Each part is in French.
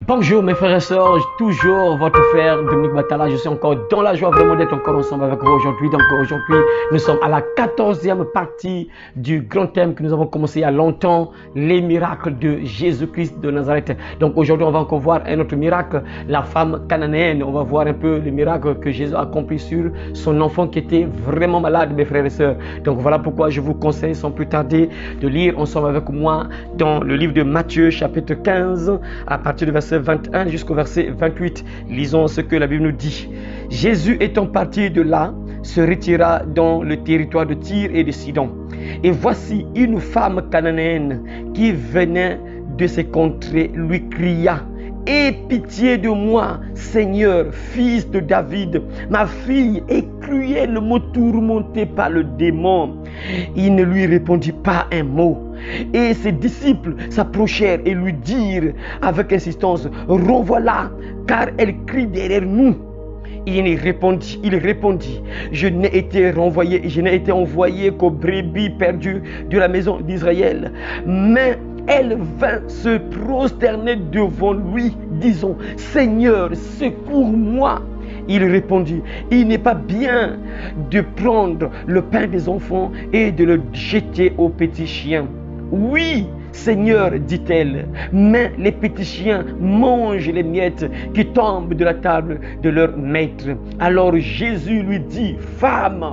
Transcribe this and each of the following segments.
Bonjour mes frères et sœurs, toujours votre frère Dominique Batala. Je suis encore dans la joie vraiment d'être encore ensemble avec vous aujourd'hui. Donc aujourd'hui, nous sommes à la 14e partie du grand thème que nous avons commencé il y a longtemps, les miracles de Jésus-Christ de Nazareth. Donc aujourd'hui, on va encore voir un autre miracle, la femme cananéenne. On va voir un peu le miracle que Jésus a accompli sur son enfant qui était vraiment malade, mes frères et sœurs. Donc voilà pourquoi je vous conseille sans plus tarder de lire ensemble avec moi dans le livre de Matthieu chapitre 15 à partir du verset 21 jusqu'au verset 28. Lisons ce que la Bible nous dit. Jésus étant parti de là, se retira dans le territoire de Tyr et de Sidon. Et voici une femme cananéenne qui venait de ces contrées lui cria: Aie pitié de moi, Seigneur, fils de David. Ma fille est cruellement tourmentée par le démon. Il ne lui répondit pas un mot. Et ses disciples s'approchèrent et lui dirent avec insistance: renvoie-la, car elle crie derrière nous. Il répondit: je n'ai été envoyé qu'aux brebis perdues de la maison d'Israël. Mais elle vint se prosterner devant lui, disant: Seigneur, secours-moi. Il répondit: il n'est pas bien de prendre le pain des enfants et de le jeter aux petits chiens. Oui, Seigneur, dit-elle, mais les petits chiens mangent les miettes qui tombent de la table de leur maître. Alors Jésus lui dit: Femme,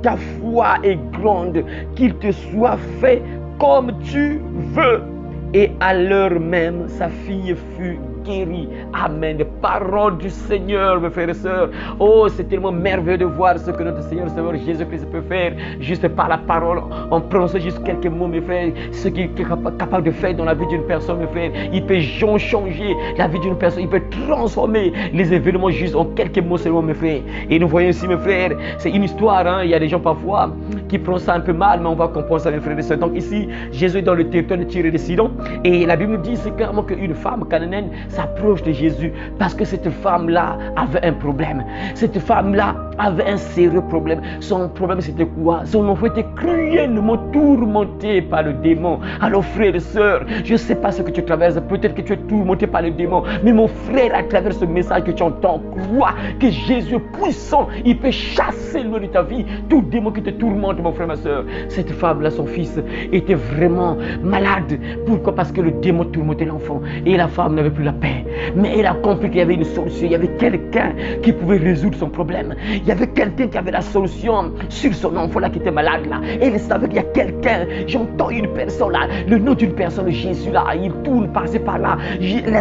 ta foi est grande, qu'il te soit fait comme tu veux. Et à l'heure même, sa fille fut guérie. Amen. Parole du Seigneur, mes frères et sœurs. Oh, c'est tellement merveilleux de voir ce que notre Seigneur Jésus-Christ peut faire juste par la parole, en prononçant juste quelques mots, mes frères. Ce qu'il est capable de faire dans la vie d'une personne, mes frères. Il peut changer la vie d'une personne. Il peut transformer les événements juste en quelques mots seulement, mes frères. Et nous voyons ici, mes frères, c'est une histoire. Il y a des gens parfois qui prennent ça un peu mal, mais on va comprendre ça, mes frères et sœurs. Donc ici, Jésus est dans le territoire de Tyr et de Sidon. Et la Bible nous dit c'est clairement qu'une femme cananéenne s'approche de Jésus parce que cette femme-là avait un problème. Cette femme-là avait un sérieux problème. Son problème, c'était quoi? Son enfant était cruellement tourmenté par le démon. Alors, frères et sœurs, je ne sais pas ce que tu traverses. Peut-être que tu es tourmenté par le démon. Mais mon frère, à travers ce message que tu entends, crois que Jésus est puissant. Il peut chasser loin de ta vie tout démon qui te tourmente, mon frère, ma sœur. Cette femme-là, son fils, était vraiment malade. Pourquoi? Parce que le démon tourmentait l'enfant. Et la femme n'avait plus la paix. Mais elle a compris qu'il y avait une solution. Il y avait quelqu'un qui pouvait résoudre son problème. Il y avait quelqu'un qui avait la solution sur son enfant là qui était malade là. Et elle savait qu'il y a quelqu'un. J'entends une personne là, le nom d'une personne, Jésus là. Il tourne par-ci par-là.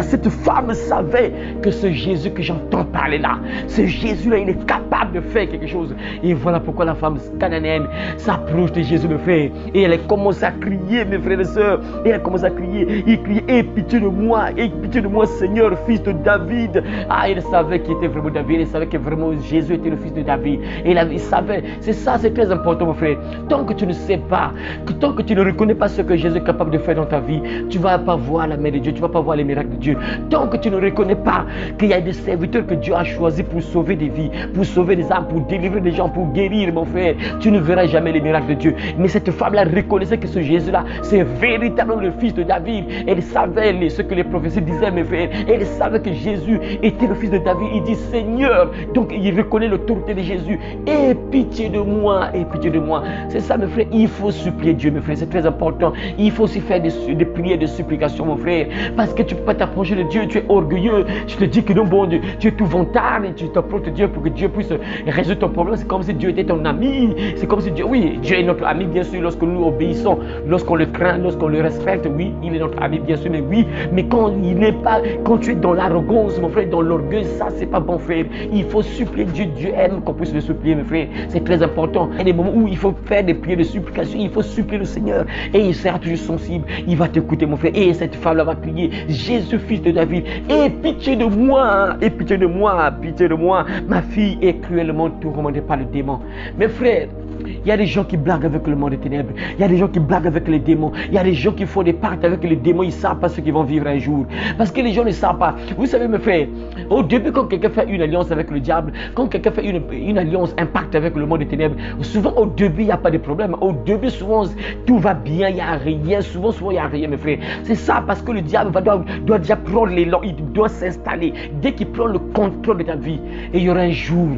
Cette femme savait que ce Jésus que j'entends parler là, ce Jésus là, il est capable de faire quelque chose. Et voilà pourquoi la femme cananéenne s'approche de Jésus, mes frères. Et elle commence à crier, mes frères et sœurs. Et elle commence à crier. Il criait: aie pitié de moi, Seigneur, fils de David. Ah, il savait qu'il était vraiment David. Il savait que vraiment Jésus était le fils de David. Et il savait. C'est ça, c'est très important, mon frère. Tant que tu ne sais pas, tant que tu ne reconnais pas ce que Jésus est capable de faire dans ta vie, tu ne vas pas voir la main de Dieu, tu ne vas pas voir les miracles de Dieu. Tant que tu ne reconnais pas qu'il y a des serviteurs que Dieu a choisis pour sauver des vies, pour sauver des âmes, pour délivrer des gens, pour guérir, mon frère, tu ne verras jamais les miracles de Dieu. Mais cette femme-là reconnaissait que ce Jésus-là, c'est véritablement le fils de David. Elle savait ce que les prophéties disaient, mes frères. Elle savait que Jésus était le fils de David. Il dit: Seigneur. Donc il reconnaît l'autorité de Jésus. Aie pitié de moi, aie pitié de moi. C'est ça, mes frères. Il faut supplier Dieu, mes frères. C'est très important. Il faut aussi faire des prières de supplication, mon frère. Parce que tu ne peux pas t'approcher de Dieu. Tu es orgueilleux. Tu te dis que non, bon Dieu, tu es tout vantard et tu t'approches de Dieu pour que Dieu puisse résoudre ton problème. C'est comme si Dieu était ton ami. C'est comme si Dieu, oui, Dieu est notre ami, bien sûr, lorsque nous obéissons, lorsqu'on le craint, lorsqu'on le respecte. Oui, il est notre ami, bien sûr, mais oui, mais quand il n'est pas, quand tu es dans l'arrogance, mon frère, dans l'orgueil, ça c'est pas bon, frère. Il faut supplier Dieu. Dieu aime qu'on puisse le supplier, mes frères. C'est très important. Il y a des moments où il faut faire des prières de supplication. Il faut supplier le Seigneur et il sera toujours sensible. Il va t'écouter, mon frère. Et cette femme-là va crier: Jésus, fils de David, aie pitié de moi, aie pitié de moi, pitié de moi. Ma fille est cruellement tourmentée par le démon. Mes frères, Il y a des gens qui blaguent avec le monde des ténèbres. Il y a des gens qui blaguent avec les démons. Il y a des gens qui font des pactes avec les démons. Ils ne savent pas ce qu'ils vont vivre un jour. Parce que les gens ne savent pas. Vous savez, mes frères, au début, quand quelqu'un fait une alliance avec le diable, quand quelqu'un fait une alliance, un pacte avec le monde des ténèbres, souvent au début, il n'y a pas de problème. Au début, souvent, tout va bien, il n'y a rien. Souvent, il n'y a rien, mes frères. C'est ça, parce que le diable doit déjà prendre l'élan, il doit s'installer. Dès qu'il prend le contrôle de ta vie, et il y aura un jour,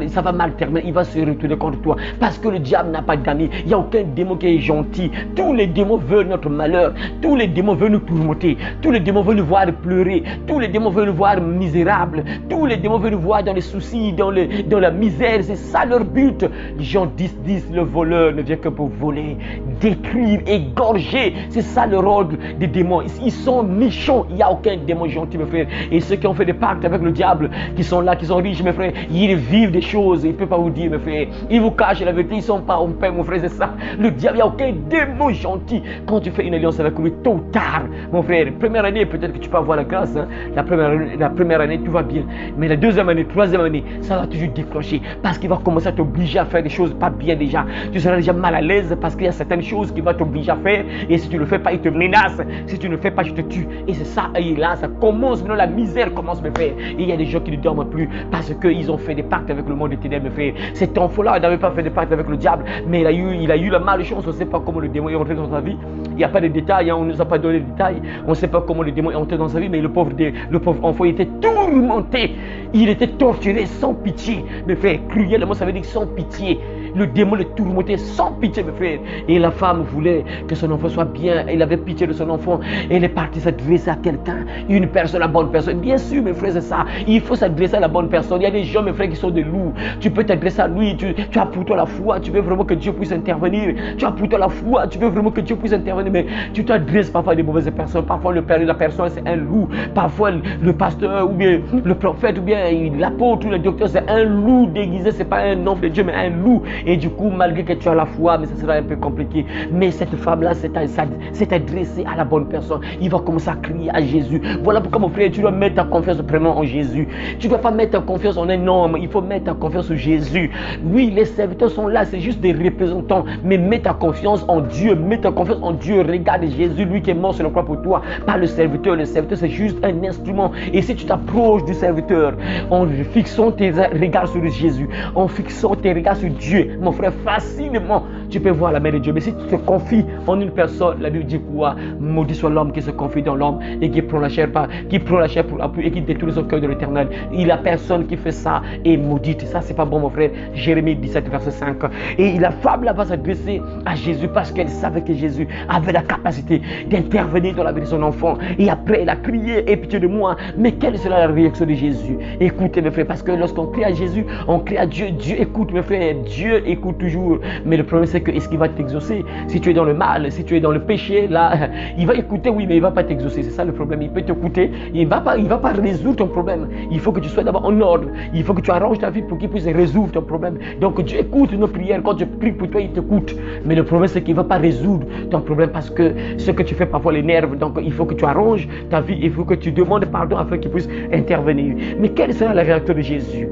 ça va mal terminer, il va se retourner contre toi. Parce que le diable n'a pas d'amis. Il n'y a aucun démon qui est gentil. Tous les démons veulent notre malheur. Tous les démons veulent nous tourmenter. Tous les démons veulent nous voir pleurer. Tous les démons veulent nous voir misérables. Tous les démons veulent nous voir dans les soucis, dans la misère. C'est ça leur but. Jean 10, le voleur ne vient que pour voler, détruire, égorger. C'est ça le rôle des démons. Ils sont méchants. Il n'y a aucun démon gentil, mes frères. Et ceux qui ont fait des pactes avec le diable, qui sont là, qui sont riches, mes frères, ils vivent des choses. Ils ne peuvent pas vous dire, mes frères. Ils vous cachent la vérité. Ils ne sont pas en paix, mon frère. C'est ça. Le diable, il n'y a aucun démon gentil. Quand tu fais une alliance avec lui, tôt ou tard, mon frère, première année, peut-être que tu peux avoir la grâce. Hein. La première année, tout va bien. Mais la deuxième année, troisième année, ça va toujours déclencher. Parce qu'il va commencer à t'obliger à faire des choses pas bien déjà. Tu seras déjà mal à l'aise parce qu'il y a certaines choses qu'il va t'obliger à faire. Et si tu ne le fais pas, il te menace. Si tu ne le fais pas, je te tue. Et c'est ça. Et là, ça commence. Maintenant, la misère commence, mes frères. Et il y a des gens qui ne dorment plus parce qu'ils ont fait des pactes avec le monde des ténèbres, mes frères. Cet enfant-là n'avait pas fait des pactes avec le diable, mais il a eu la malchance. On ne sait pas comment le démon est entré dans sa vie. Il n'y a pas de détails. Hein, on ne nous a pas donné de détails. On ne sait pas comment le démon est entré dans sa vie, mais le pauvre enfant était tourmenté. Il était torturé sans pitié. Mes frères, cruellement, ça veut dire sans pitié. Le démon le tourmentait sans pitié, mes frères. Et la femme voulait que son enfant soit bien. Elle avait pitié de son enfant. Elle est partie s'adresser à quelqu'un, une personne, la bonne personne. Bien sûr, mes frères, c'est ça. Il faut s'adresser à la bonne personne. Il y a des gens, mes frères, qui sont des loups. Tu peux t'adresser à lui. Tu as pour toi la foi. Tu veux vraiment que Dieu puisse intervenir. Tu as pour toi la foi. Tu veux vraiment que Dieu puisse intervenir. Mais tu t'adresses parfois à des mauvaises personnes. Parfois, le père de la personne, c'est un loup. Parfois, le pasteur ou bien le prophète ou bien l'apôtre ou le docteur, c'est un loup déguisé. C'est pas un homme de Dieu, mais un loup. Et du coup, malgré que tu as la foi, mais ça sera un peu compliqué. Mais cette femme-là s'est adressée à la bonne personne. Il va commencer à crier à Jésus. Voilà pourquoi, mon frère, tu dois mettre ta confiance vraiment en Jésus. Tu ne dois pas mettre ta confiance en un homme. Il faut mettre ta confiance en Jésus. Oui, les serviteurs sont là, c'est juste des représentants. Mais mets ta confiance en Dieu. Mets ta confiance en Dieu. Regarde Jésus, lui qui est mort sur la croix pour toi. Pas le serviteur. Le serviteur, c'est juste un instrument. Et si tu t'approches du serviteur, en fixant tes regards sur Jésus, en fixant tes regards sur Dieu, mon frère, facilement tu peux voir la main de Dieu. Mais si tu te confies en une personne, la Bible dit quoi? Maudit soit l'homme qui se confie dans l'homme et qui prend la chair pour appui et qui détruit son cœur de l'éternel. Il a personne qui fait ça et maudite. Ça, c'est pas bon, mon frère. Jérémie 17, verset 5. Et la femme là va s'adresser à Jésus parce qu'elle savait que Jésus avait la capacité d'intervenir dans la vie de son enfant. Et après, elle a crié, aie pitié de moi. Mais quelle sera la réaction de Jésus? Écoutez, mes frères, parce que lorsqu'on crie à Jésus, on crie à Dieu. Dieu écoute, mes frères. Dieu écoute toujours. Mais le problème, c'est que est-ce qu'il va t'exaucer? Si tu es dans le mal, si tu es dans le péché, là, il va écouter, oui, mais il ne va pas t'exaucer. C'est ça le problème. Il peut t'écouter, il ne va pas résoudre ton problème. Il faut que tu sois d'abord en ordre. Il faut que tu arranges ta vie pour qu'il puisse résoudre ton problème. Donc Dieu écoute nos prières. Quand je prie pour toi, il t'écoute. Mais le problème, c'est qu'il ne va pas résoudre ton problème parce que ce que tu fais parfois l'énerve. Donc il faut que tu arranges ta vie. Il faut que tu demandes pardon afin qu'il puisse intervenir. Mais quelle sera la réaction de Jésus?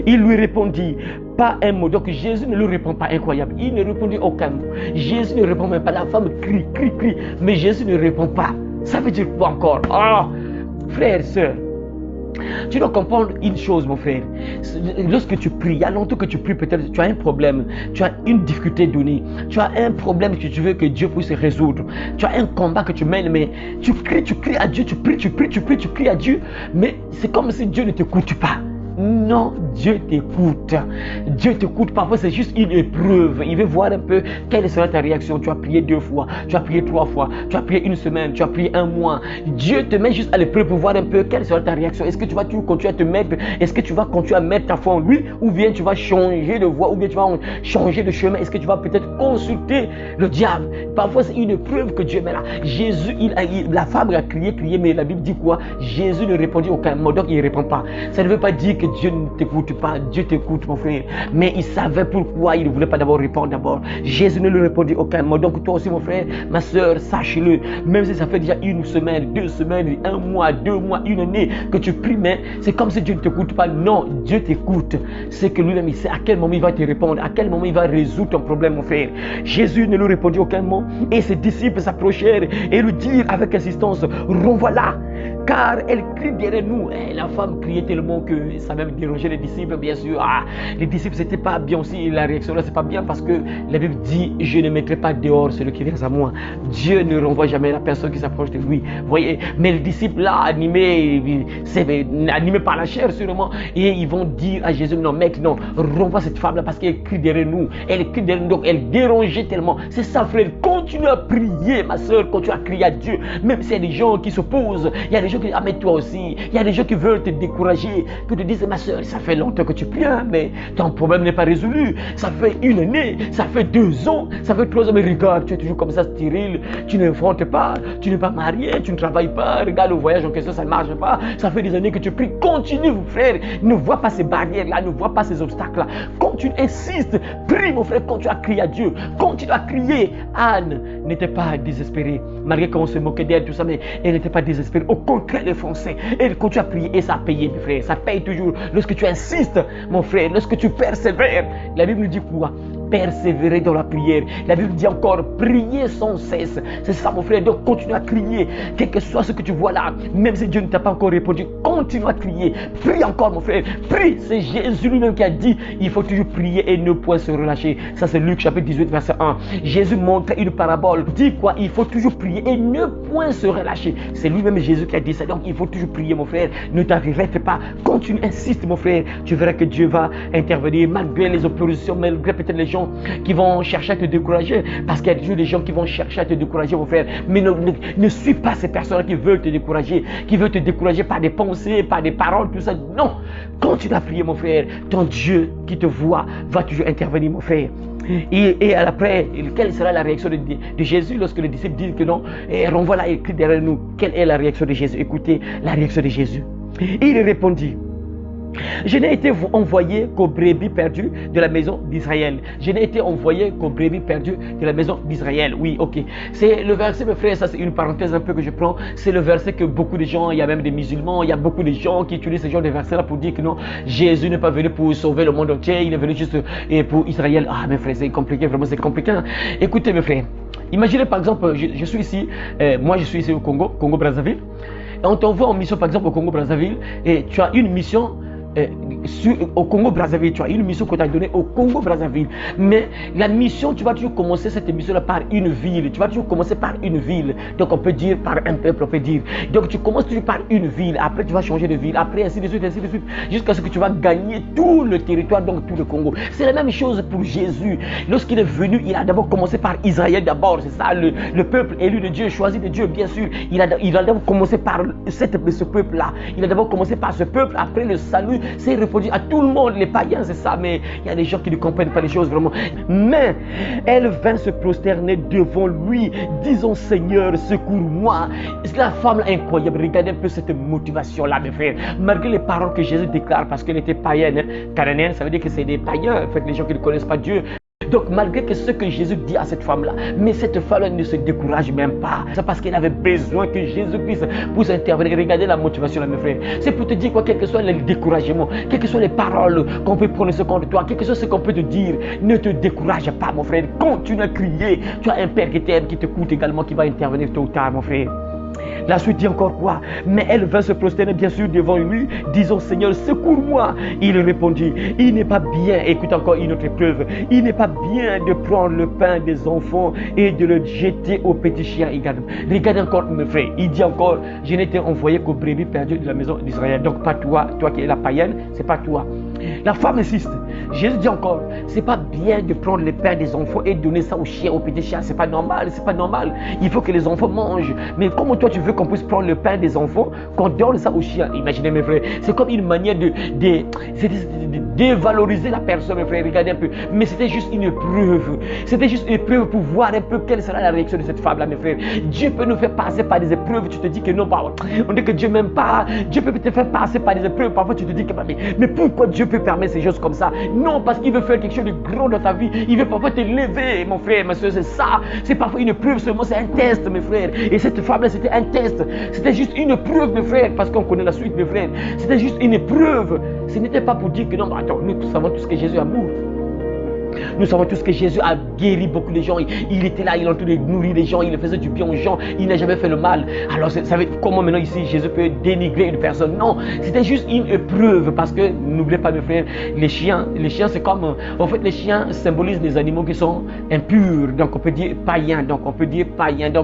Il lui répondit pas un mot. Donc Jésus ne lui répond pas. Incroyable. Il ne répondit aucun mot. Jésus ne répond même pas. La femme crie. Mais Jésus ne répond pas. Ça veut dire quoi encore? Oh, frère, sœur, tu dois comprendre une chose, mon frère. Lorsque tu pries, il y a longtemps que tu pries, peut-être tu as un problème, tu as une difficulté donnée, tu as un problème que tu veux que Dieu puisse résoudre, tu as un combat que tu mènes, mais tu cries à Dieu, tu cries à Dieu, mais c'est comme si Dieu ne t'écoute pas. Non, Dieu t'écoute. Dieu t'écoute. Parfois, c'est juste une épreuve. Il veut voir un peu quelle sera ta réaction. Tu as prié 2 fois, tu as prié 3 fois, tu as prié 1 semaine, tu as prié 1 mois. Dieu te met juste à l'épreuve pour voir un peu quelle sera ta réaction. Est-ce que tu vas continuer à te mettre? Est-ce que tu vas continuer à mettre ta foi en lui? Ou bien tu vas changer de voie? Ou bien tu vas changer de chemin? Est-ce que tu vas peut-être consulter le diable? Parfois, c'est une épreuve que Dieu met là. Jésus, la femme a crié, mais la Bible dit quoi? Jésus ne répondit aucun mot. Donc, il ne répond pas. Ça ne veut pas dire que Dieu ne t'écoute t'écoute pas. Dieu t'écoute, mon frère. Mais il savait pourquoi il ne voulait pas d'abord répondre d'abord. Jésus ne lui répondit aucun mot. Donc toi aussi, mon frère, ma soeur, sache-le. Même si ça fait déjà une semaine, 2 semaines, 1 mois, 2 mois, une année que tu pries, mais c'est comme si Dieu ne t'écoute pas. Non, Dieu t'écoute. C'est que lui-même, il sait à quel moment il va te répondre, à quel moment il va résoudre ton problème, mon frère. Jésus ne lui répondit aucun mot et ses disciples s'approchèrent et lui dirent avec insistance, renvoie-la, car elle crie derrière nous. Et la femme criait tellement que ça même dérangeait les disciples, bien sûr. Les disciples, c'était pas bien aussi. La réaction là, c'est pas bien parce que la Bible dit, je ne mettrai pas dehors celui qui vient à moi. Dieu ne renvoie jamais la personne qui s'approche de lui. Vous voyez, mais les disciples là, animés par la chair sûrement, et ils vont dire à Jésus, non mec, non, renvoie cette femme là parce qu'elle crie derrière nous. Elle crie derrière nous, donc elle dérangeait tellement. C'est ça, frère. Continue à prier, ma soeur, continue à crier à Dieu. Même s'il y a des gens qui s'opposent, il y a des gens qui disent, ah mais toi aussi, il y a des gens qui veulent te décourager, qui te disent, ma soeur, ça fait longtemps que tu pries, mais ton problème n'est pas résolu. Ça fait 1 année, ça fait 2 ans, ça fait 3 ans, mais regarde, tu es toujours comme ça, stérile, tu n'inventes pas, tu n'es pas marié, tu ne travailles pas, regarde le voyage en question, ça ne marche pas. Ça fait des années que tu pries, continue, mon frère, ne vois pas ces barrières-là, ne vois pas ces obstacles-là. Continue, insiste, prie, mon frère, continue à crier à Dieu, continue à crier. Anne n'était pas désespérée, malgré qu'on se moquait d'elle, tout ça, mais elle n'était pas désespérée. Au contraire, elle fonçait. Elle continue à prier et ça a payé, mes frères. Ça paye toujours. Lorsque tu insistes, mon frère, lorsque tu persévères, la Bible nous dit quoi? Persévérer dans la prière. La Bible dit encore, prier sans cesse. C'est ça, mon frère. Donc, continue à crier. Quel que soit ce que tu vois là, même si Dieu ne t'a pas encore répondu, continue à crier. Prie encore, mon frère. Prie. C'est Jésus lui-même qui a dit, il faut toujours prier et ne point se relâcher. Ça, c'est Luc chapitre 18, verset 1. Jésus montrait une parabole. Dit quoi? Il faut toujours prier et ne point se relâcher. C'est lui-même Jésus qui a dit ça. Donc, il faut toujours prier, mon frère. Ne t'arrête pas. Continue, insiste, mon frère. Tu verras que Dieu va intervenir malgré les oppositions, malgré peut-être les gens qui vont chercher à te décourager, parce qu'il y a toujours des gens qui vont chercher à te décourager, mon frère, mais ne suis pas ces personnes qui veulent te décourager par des pensées, par des paroles, tout ça. Non, continue à prier, mon frère. Ton Dieu qui te voit va toujours intervenir, mon frère. Et après, quelle sera la réaction de Jésus lorsque les disciples disent que non, et renvoie là écrit derrière nous? Quelle est la réaction de Jésus? Écoutez la réaction de Jésus. Il répondit, je n'ai été envoyé qu'aux brebis perdues de la maison d'Israël. Je n'ai été envoyé qu'aux brebis perdues de la maison d'Israël. Oui, ok. C'est le verset, mes frères, ça c'est une parenthèse un peu que je prends. C'est le verset que beaucoup de gens, il y a même des musulmans, il y a beaucoup de gens qui utilisent ce genre de verset là pour dire que non, Jésus n'est pas venu pour sauver le monde entier, il est venu juste pour Israël. Ah, mes frères, c'est compliqué, vraiment c'est compliqué. Écoutez, mes frères, imaginez par exemple, je suis ici, moi je suis ici au Congo, Congo-Brazzaville, et on t'envoie en mission par exemple au Congo-Brazzaville, et tu as une mission au Congo-Brazzaville, tu as une mission qu'on t'a donnée au Congo-Brazzaville. Mais la mission, tu vas toujours commencer cette mission-là par une ville. Tu vas toujours commencer par une ville. Donc on peut dire par un peuple, on peut dire. Donc tu commences toujours par une ville. Après tu vas changer de ville. Après ainsi de suite, jusqu'à ce que tu vas gagner tout le territoire, donc tout le Congo. C'est la même chose pour Jésus. Lorsqu'il est venu, il a d'abord commencé par Israël d'abord. C'est ça, le peuple élu de Dieu, choisi de Dieu, bien sûr. Il a d'abord commencé par ce peuple-là. Il a d'abord commencé par ce peuple. Après le salut, c'est répondu à tout le monde, les païens, c'est ça, mais il y a des gens qui ne comprennent pas les choses vraiment. Mais elle vint se prosterner devant lui, disant, Seigneur, secours-moi. C'est la femme incroyable. Regardez un peu cette motivation-là, mes frères. Malgré les paroles que Jésus déclare, parce qu'elle était païenne, cananéenne, ça veut dire que c'est des païens, en fait, les gens qui ne connaissent pas Dieu. Donc malgré que ce que Jésus dit à cette femme-là, mais cette femme-là ne se décourage même pas. C'est parce qu'elle avait besoin que Jésus-Christ puisse intervenir. Regardez la motivation là, mes frères. C'est pour te dire quoi, quel que soit le découragement, quelles que soient les paroles qu'on peut prononcer contre toi, quel que soit ce qu'on peut te dire, ne te décourage pas, mon frère. Continue à crier. Tu as un Père qui t'aime, qui t'écoute également, qui va intervenir tôt ou tard, mon frère. La suite dit encore quoi? Mais elle vint se prosterner bien sûr devant lui, disant, Seigneur, secours-moi. Il répondit, il n'est pas bien, écoute encore une autre preuve, il n'est pas bien de prendre le pain des enfants et de le jeter aux petits chiens également. Regardez encore, mes frères, il dit encore, je n'ai été envoyé qu'aux brebis perdues de la maison d'Israël. Donc pas toi, toi qui es la païenne, c'est pas toi. La femme insiste. Jésus dit encore, c'est pas bien de prendre le pain des enfants et donner ça aux chiens, aux petits chiens. C'est pas normal, c'est pas normal. Il faut que les enfants mangent. Mais comment toi tu veux qu'on puisse prendre le pain des enfants, qu'on donne ça aux chiens. Imaginez mes frères, c'est comme une manière de dévaloriser la personne, mes frères. Regardez un peu. Mais c'était juste une épreuve. C'était juste une épreuve pour voir un peu quelle sera la réaction de cette femme-là, mes frères. Dieu peut nous faire passer par des épreuves. Tu te dis que non, on dit que Dieu m'aime pas. Dieu peut te faire passer par des épreuves. Parfois, tu te dis que mais pourquoi Dieu peut permettre ces choses comme ça? Non, parce qu'il veut faire quelque chose de grand dans ta vie. Il veut parfois te lever, mon frère, ma soeur. C'est ça. C'est parfois une épreuve seulement. C'est un test, mes frères. Et cette femme-là, c'était un test. C'était juste une épreuve, mes frères. Parce qu'on connaît la suite, mes frères. C'était juste une épreuve. Ce n'était pas pour dire que non, attends, nous savons tous que Jésus est amour. Nous savons tous que Jésus a guéri beaucoup de gens. Il était là, il est en train de nourrir les gens, il faisait du bien aux gens, il n'a jamais fait le mal. Alors, vous savez comment maintenant ici Jésus peut dénigrer une personne? Non, c'était juste une épreuve. Parce que, n'oubliez pas mes frères, les chiens c'est comme, en fait les chiens symbolisent des animaux qui sont impurs. Donc on peut dire païens. Donc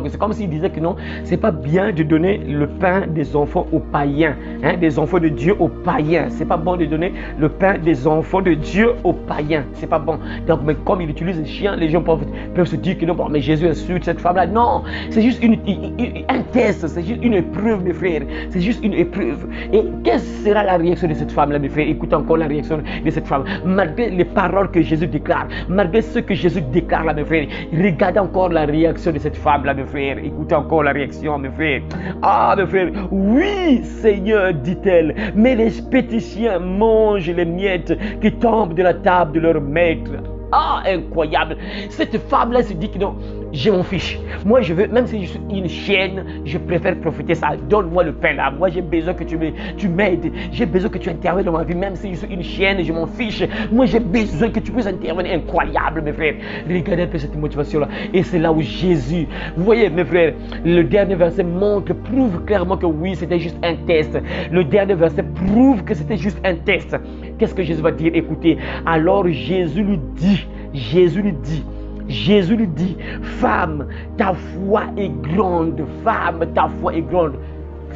c'est comme s'il disait que non, c'est pas bien de donner le pain des enfants aux païens, hein, des enfants de Dieu aux païens. C'est pas bon de donner le pain des enfants de Dieu aux païens. C'est pas bon. Donc, mais comme il utilise les chiens, les gens peuvent se dire que non, mais Jésus insulte cette femme-là. Non, c'est juste un test, c'est juste une épreuve, mes frères. C'est juste une épreuve. Et quelle sera la réaction de cette femme-là, mes frères? Écoutez encore la réaction de cette femme. Malgré les paroles que Jésus déclare, malgré ce que Jésus déclare là, mes frères, regardez encore la réaction de cette femme-là, mes frères. Écoutez encore la réaction, mes frères. Ah, mes frères, oui, Seigneur, dit-elle, mais les petits chiens mangent les miettes qui tombent de la table de leur maître. Ah, incroyable. Cette femme-là se dit que non, je m'en fiche. Moi, je veux, même si je suis une chienne, je préfère profiter ça. Donne-moi le pain là. Moi, j'ai besoin que tu m'aides. J'ai besoin que tu interviennes dans ma vie. Même si je suis une chienne, je m'en fiche. Moi, j'ai besoin que tu puisses intervenir. Incroyable, mes frères. Regardez un peu cette motivation-là. Et c'est là où Jésus, vous voyez, mes frères, le dernier verset prouve clairement que oui, c'était juste un test. Le dernier verset prouve que c'était juste un test. Qu'est-ce que Jésus va dire? Écoutez, alors Jésus lui dit, femme, ta foi est grande, femme, ta foi est grande.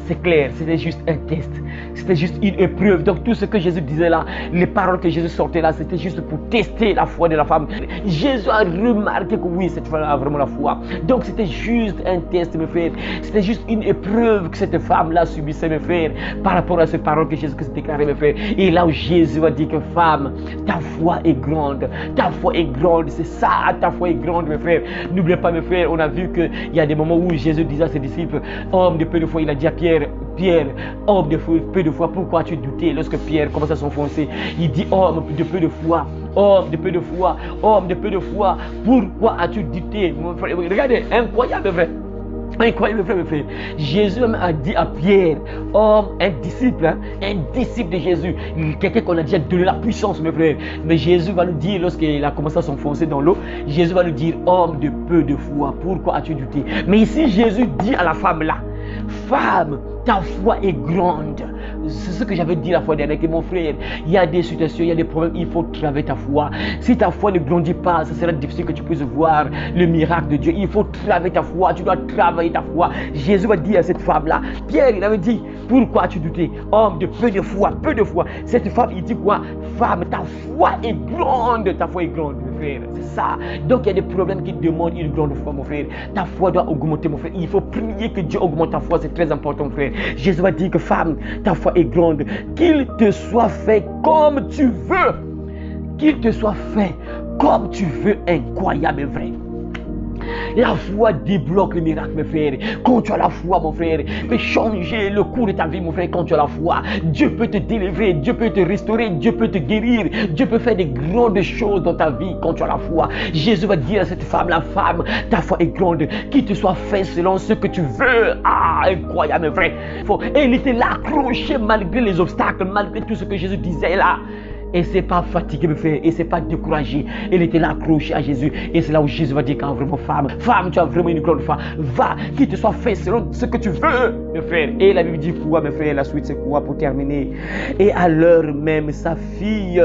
C'est clair, c'était juste un test. C'était juste une épreuve. Donc tout ce que Jésus disait là, les paroles que Jésus sortait là, c'était juste pour tester la foi de la femme. Jésus a remarqué que oui, cette femme a vraiment la foi. Donc c'était juste un test, mes frères. C'était juste une épreuve que cette femme-là subissait, mes frères, par rapport à ces paroles que Jésus déclarait, mes frères. Et là où Jésus a dit que femme, ta foi est grande. Ta foi est grande. C'est ça, ta foi est grande, mes frères. N'oubliez pas, mes frères, on a vu qu'il y a des moments où Jésus disait à ses disciples, homme de peu de foi, il a dit à Pierre, homme de peu de foi, pourquoi as-tu douté? Lorsque Pierre commence à s'enfoncer, il dit, homme de peu de foi, homme de peu de foi, homme de peu de foi, pourquoi as-tu douté? Regardez, incroyable, frère. Incroyable, mes frères. Jésus même a dit à Pierre, homme, un disciple de Jésus, quelqu'un qu'on a déjà donné la puissance, mes frères. Mais Jésus va nous dire, lorsqu'il a commencé à s'enfoncer dans l'eau, Jésus va nous dire, homme de peu de foi, pourquoi as-tu douté? Mais ici, Jésus dit à la femme là, femme, ta foi est grande. C'est ce que j'avais dit la fois dernière, que mon frère, il y a des situations, il y a des problèmes, il faut travailler ta foi. Si ta foi ne grandit pas, ça sera difficile que tu puisses voir le miracle de Dieu. Il faut travailler ta foi, tu dois travailler ta foi. Jésus va dire à cette femme-là, Pierre, il avait dit, pourquoi as-tu douté? Homme de peu de foi, peu de foi. Cette femme, il dit quoi? Femme, ta foi est grande, ta foi est grande, mon frère. C'est ça. Donc il y a des problèmes qui demandent une grande foi, mon frère. Ta foi doit augmenter, mon frère. Il faut prier que Dieu augmente ta foi, c'est très important, mon frère. Jésus va dire que femme, ta foi est grande, qu'il te soit fait comme tu veux, qu'il te soit fait comme tu veux. Incroyable, vrai. La foi débloque le miracle, mes frères. Quand tu as la foi, mon frère, peut changer le cours de ta vie, mon frère. Quand tu as la foi, Dieu peut te délivrer, Dieu peut te restaurer, Dieu peut te guérir, Dieu peut faire des grandes choses dans ta vie quand tu as la foi. Jésus va dire à cette femme, la femme, ta foi est grande, qu'il te soit fait selon ce que tu veux. Ah, incroyable, mes frères. Et il était là accroché malgré les obstacles, malgré tout ce que Jésus disait là. Et c'est pas fatigué, mes frères, et c'est pas découragé. Elle était là accrochée à Jésus. Et c'est là où Jésus va dire quand vraiment femme, tu as vraiment une grande foi. Va, qu'il te soit fait selon ce que tu veux, mes frères. Et la Bible dit quoi, mes frères? La suite c'est quoi pour terminer? Et à l'heure même, sa fille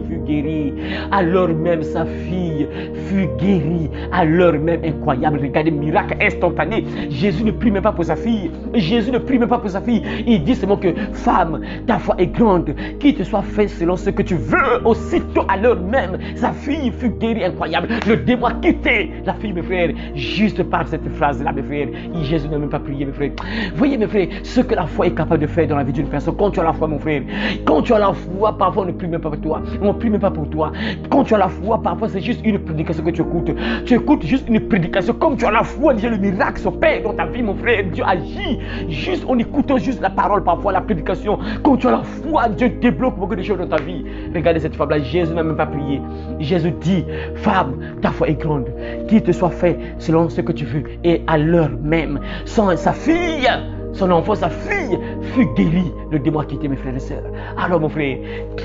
fut guérie. À l'heure même, sa fille fut guérie. À l'heure même, incroyable. Regardez, miracle instantané. Jésus ne prie même pas pour sa fille. Jésus ne prie même pas pour sa fille. Il dit seulement que femme, ta foi est grande. Qu'il te soit fait selon ce ce que tu veux. Aussitôt à l'heure même, sa fille fut guérie, incroyable. Le démon a quitté la fille, mes frères, juste par cette phrase-là, mes frères. Jésus n'a même pas prié, mes frères. Voyez, mes frères, ce que la foi est capable de faire dans la vie d'une personne. Quand tu as la foi, mon frère, quand tu as la foi, parfois on ne prie même pas pour toi. On ne prie même pas pour toi. Quand tu as la foi, parfois c'est juste une prédication que tu écoutes. Tu écoutes juste une prédication. Comme tu as la foi, déjà le miracle s'opère dans ta vie, mon frère. Dieu agit juste en écoutant juste la parole, parfois la prédication. Quand tu as la foi, Dieu débloque beaucoup de choses dans ta vie. Regardez cette femme-là, Jésus n'a même pas prié. Jésus dit, femme, ta foi est grande. Qu'il te soit fait selon ce que tu veux. Et à l'heure même, sans sa fille, son enfant, sa fille, fut guérie. Le démon a quitté, mes frères et sœurs. Alors, mon frère,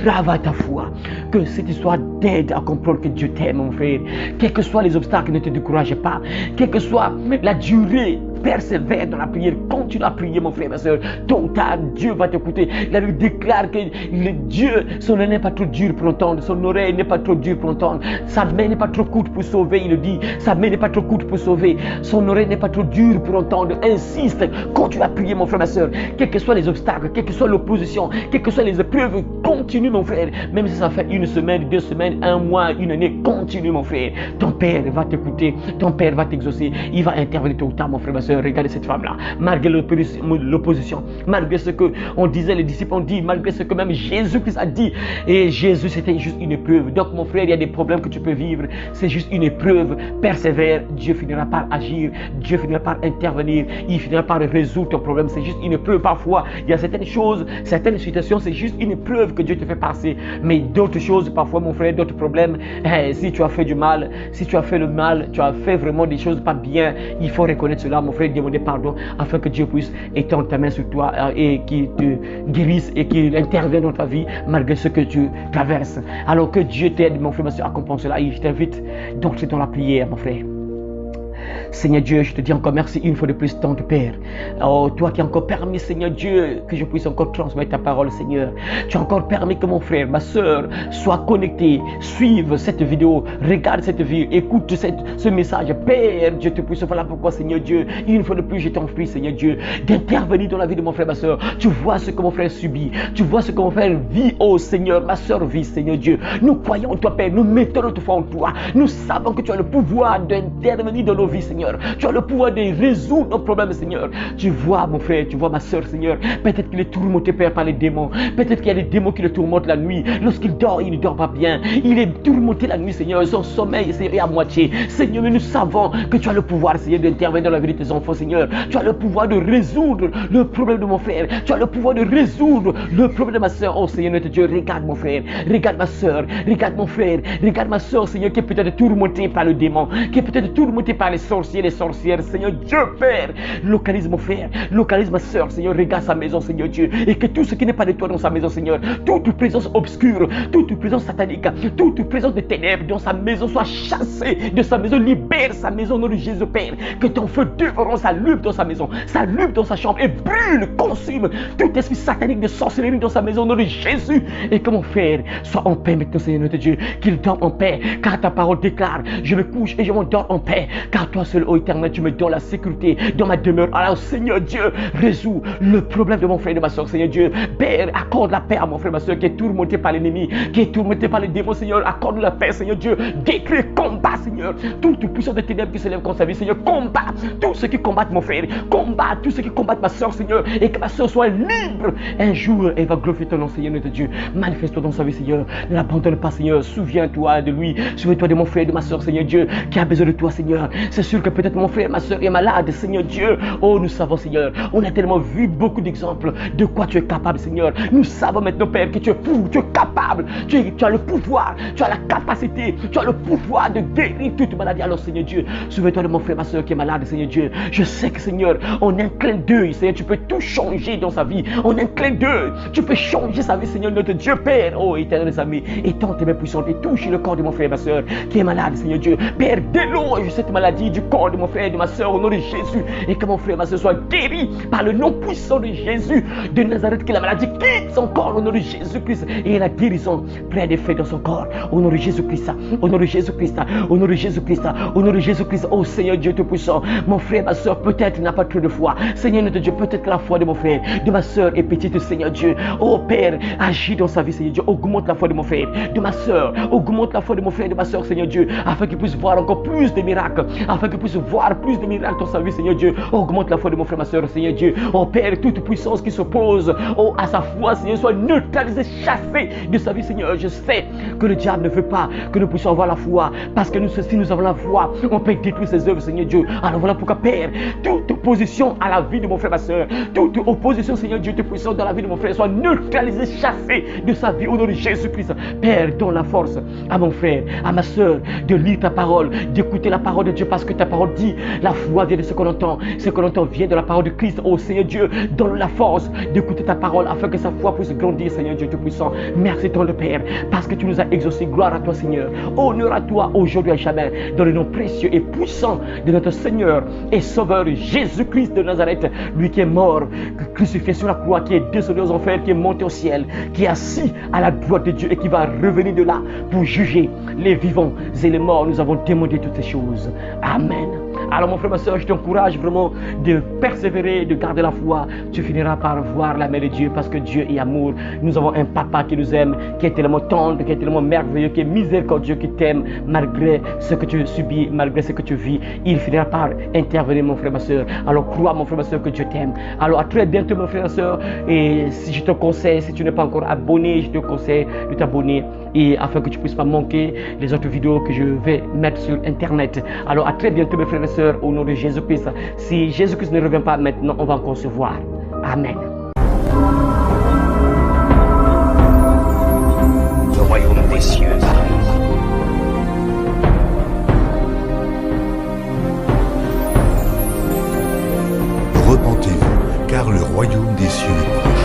travaille ta foi. Que cette histoire t'aide à comprendre que Dieu t'aime, mon frère. Quels que soient les obstacles, ne te décourage pas. Quelle que soit la durée, persévère dans la prière. Continue à prier, mon frère, ma soeur. Tôt ou tard, Dieu va t'écouter. La Bible déclare que Dieu, son oreille n'est pas trop dur pour entendre. Son oreille n'est pas trop dure pour entendre. Sa main n'est pas trop courte pour sauver, il le dit. Sa main n'est pas trop courte pour sauver. Son oreille n'est pas trop dure pour entendre. Insiste. Continue à prier, mon frère, ma soeur. Quels que soient les obstacles, quelle que soit l'opposition, quelles que soient les épreuves, continue, mon frère. Même si ça fait une semaine, 2 semaines, 1 mois, une année, continue, mon frère. Ton Père va t'écouter. Ton Père va t'exaucer. Il va intervenir tôt ou tard, mon frère, ma soeur. Regardez cette femme-là, malgré l'opposition, malgré ce que on disait, les disciples ont dit, malgré ce que même Jésus-Christ a dit. Et Jésus, c'était juste une épreuve. Donc, mon frère, il y a des problèmes que tu peux vivre. C'est juste une épreuve. Persévère. Dieu finira par agir. Dieu finira par intervenir. Il finira par résoudre ton problème. C'est juste une épreuve. Parfois, il y a certaines choses, certaines situations, c'est juste une épreuve que Dieu te fait passer. Mais d'autres choses, parfois, mon frère, d'autres problèmes, si tu as fait du mal, si tu as fait le mal, tu as fait vraiment des choses pas bien, il faut reconnaître cela, mon frère. Demander pardon afin que Dieu puisse étendre ta main sur toi et qu'il te guérisse et qu'il intervienne dans ta vie malgré ce que tu traverses. Alors que Dieu t'aide, mon frère, ma soeur, à comprendre cela. Et je t'invite donc c'est dans la prière, mon frère. Seigneur Dieu, je te dis encore merci une fois de plus, ton Père. Oh, toi qui as encore permis, Seigneur Dieu, que je puisse encore transmettre ta parole, Seigneur. Tu as encore permis que mon frère, ma soeur, soit connecté, suive cette vidéo, regarde cette vidéo, écoute ce message. Père, Dieu te puisse. Voilà pourquoi, Seigneur Dieu, une fois de plus, je t'en prie, Seigneur Dieu, d'intervenir dans la vie de mon frère, ma soeur. Tu vois ce que mon frère subit. Tu vois ce que mon frère vit, oh Seigneur, ma soeur vit, Seigneur Dieu. Nous croyons en toi, Père. Nous mettons notre foi en toi. Nous savons que tu as le pouvoir d'intervenir dans nos vies, Seigneur. Tu as le pouvoir de résoudre nos problèmes, Seigneur. Tu vois, mon frère, tu vois ma soeur, Seigneur. Peut-être qu'il est tourmenté, Père, par les démons. Peut-être qu'il y a des démons qui le tourmentent la nuit. Lorsqu'il dort, il ne dort pas bien. Il est tourmenté la nuit, Seigneur. Son sommeil, c'est à moitié. Seigneur, mais nous savons que tu as le pouvoir, Seigneur, d'intervenir dans la vie de tes enfants, Seigneur. Tu as le pouvoir de résoudre le problème de mon frère. Tu as le pouvoir de résoudre le problème de ma soeur. Oh, Seigneur, notre Dieu, regarde mon frère. Regarde ma soeur. Regarde mon frère. Regarde ma soeur, Seigneur, qui est peut-être tourmentée par le démon. Qui est peut-être tourmentée par les sorciers, les sorcières, Seigneur Dieu, Père. Localise mon frère, localise ma soeur, Seigneur. Regarde sa maison, Seigneur Dieu. Et que tout ce qui n'est pas de toi dans sa maison, Seigneur, toute présence obscure, toute présence satanique, toute présence de ténèbres dans sa maison soit chassée de sa maison. Libère sa maison au nom de Jésus, Père. Que ton feu dévorant s'allume dans sa maison, s'allume dans sa chambre et brûle, consume tout esprit satanique de sorcellerie dans sa maison au nom de Jésus. Et que mon frère soit en paix maintenant, Seigneur notre Dieu. Qu'il dorme en paix, car ta parole déclare, je me couche et je m'endors en paix, car toi seul, ô Éternel, tu me donnes la sécurité dans ma demeure. Alors, Seigneur Dieu, résous le problème de mon frère et de ma soeur, Seigneur Dieu. Père, accorde la paix à mon frère et ma soeur qui est tourmenté par l'ennemi, qui est tourmenté par les démons, Seigneur. Accorde la paix, Seigneur Dieu. Décrée combat, Seigneur. Toute puissance de ténèbres qui s'élève contre sa vie, Seigneur. Combat tous ceux qui combattent mon frère. Combat tous ceux qui combattent ma soeur, Seigneur. Et que ma soeur soit libre. Un jour, elle va glorifier ton nom, Seigneur, notre Dieu. Manifeste-toi dans sa vie, Seigneur. Ne l'abandonne pas, Seigneur. Souviens-toi de lui. Souviens-toi de mon frère et de ma soeur, Seigneur Dieu, qui a besoin de toi, Seigneur. C'est sûr que peut-être mon frère et ma soeur est malade, Seigneur Dieu. Oh, nous savons, Seigneur. On a tellement vu beaucoup d'exemples de quoi tu es capable, Seigneur. Nous savons maintenant, Père, que tu es fou, tu es capable. Tu as le pouvoir, tu as la capacité, tu as le pouvoir de guérir toute maladie. Alors, Seigneur Dieu, souviens-toi de mon frère et ma soeur qui est malade, Seigneur Dieu. Je sais que, Seigneur, en un clin d'œil, Seigneur, tu peux tout changer dans sa vie. En un clin d'œil, tu peux changer sa vie, Seigneur, notre Dieu, Père. Oh, éternel ami, étends tes mains puissantes et touche le corps de mon frère et ma soeur qui est malade, Seigneur Dieu. Père, déloge cette maladie du corps de mon frère et de ma soeur au nom de Jésus. Et que mon frère et ma soeur soient guéris par le nom puissant de Jésus de Nazareth, que la maladie quitte son corps au nom de Jésus-Christ et la guérison pleine d'effet dans son corps au nom de Jésus-Christ, au nom de Jésus-Christ, au nom de Jésus-Christ, au nom de Jésus-Christ. Oh Seigneur Dieu Tout-Puissant, mon frère, ma soeur, peut-être n'a pas trop de foi. Seigneur notre Dieu, peut-être que la foi de mon frère, de ma soeur est petite, Seigneur Dieu. Oh Père, agis dans sa vie, Seigneur Dieu. Augmente la foi de mon frère, de ma soeur. Augmente la foi de mon frère et de ma soeur, Seigneur Dieu, afin qu'il puisse voir encore plus de miracles, afin qu'il puisse voir plus de miracles dans sa vie, Seigneur Dieu. Augmente la foi de mon frère, ma soeur, Seigneur Dieu. Oh Père, toute puissance qui s'oppose à sa foi, Seigneur, soit neutralisée, chassée de sa vie, Seigneur. Je sais que le diable ne veut pas que nous puissions avoir la foi, parce que si nous avons la foi, on peut détruire ses œuvres, Seigneur Dieu. Alors voilà pourquoi, Père, toute opposition à la vie de mon frère, ma soeur, toute opposition, Seigneur Dieu, toute puissance dans la vie de mon frère, soit neutralisée, chassée de sa vie au nom de Jésus-Christ. Père, donne la force à mon frère, à ma soeur, de lire ta parole, d'écouter la parole de Dieu, parce que ta parole dit, la foi vient de ce qu'on entend vient de la parole de Christ. Oh Seigneur Dieu, donne la force d'écouter ta parole, afin que sa foi puisse grandir, Seigneur Dieu Tout-Puissant. Merci ton Père, parce que tu nous as exaucés. Gloire à toi, Seigneur. Honneur à toi aujourd'hui et à jamais, dans le nom précieux et puissant de notre Seigneur et Sauveur Jésus-Christ de Nazareth, lui qui est mort, crucifié sur la croix, qui est descendu aux enfers, qui est monté au ciel, qui est assis à la droite de Dieu et qui va revenir de là pour juger les vivants et les morts. Nous avons demandé toutes ces choses. Amen. Alors mon frère, ma soeur, je t'encourage vraiment de persévérer, de garder la foi. Tu finiras par voir la main de Dieu, parce que Dieu est amour. Nous avons un papa qui nous aime, qui est tellement tendre, qui est tellement merveilleux, qui est miséricordieux, qui t'aime malgré ce que tu subis, malgré ce que tu vis. Il finira par intervenir, mon frère, ma soeur. Alors crois, mon frère, ma soeur, que Dieu t'aime. Alors à très bientôt, mon frère, ma soeur. Et si je te conseille, si tu n'es pas encore abonné, je te conseille de t'abonner, et afin que tu ne puisses pas manquer les autres vidéos que je vais mettre sur internet. Alors à très bientôt, mes frères et sœurs, au nom de Jésus-Christ. Si Jésus-Christ ne revient pas maintenant, on va encore se voir. Amen. Le royaume des cieux arrive. Repentez-vous, car le royaume des cieux est proche.